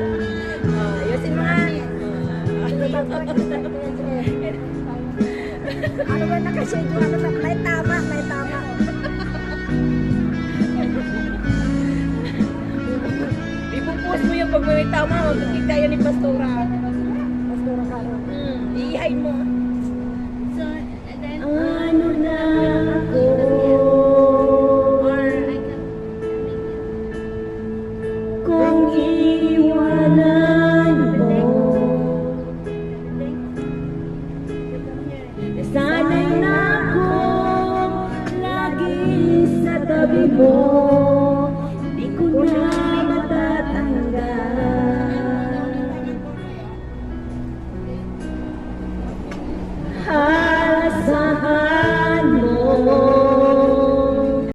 Ayusin mo nga. Ano ba nakaschedule? Ano ba? May tama, may tama. Ipupost mo yung pag may tama. Magkikita yun ni Pastora. Pastora ka. Iihain mo. So, and then, Ano na ako? or I can make it. Kung iiwanan mo, sana'y na ako lagi sa tabi mo.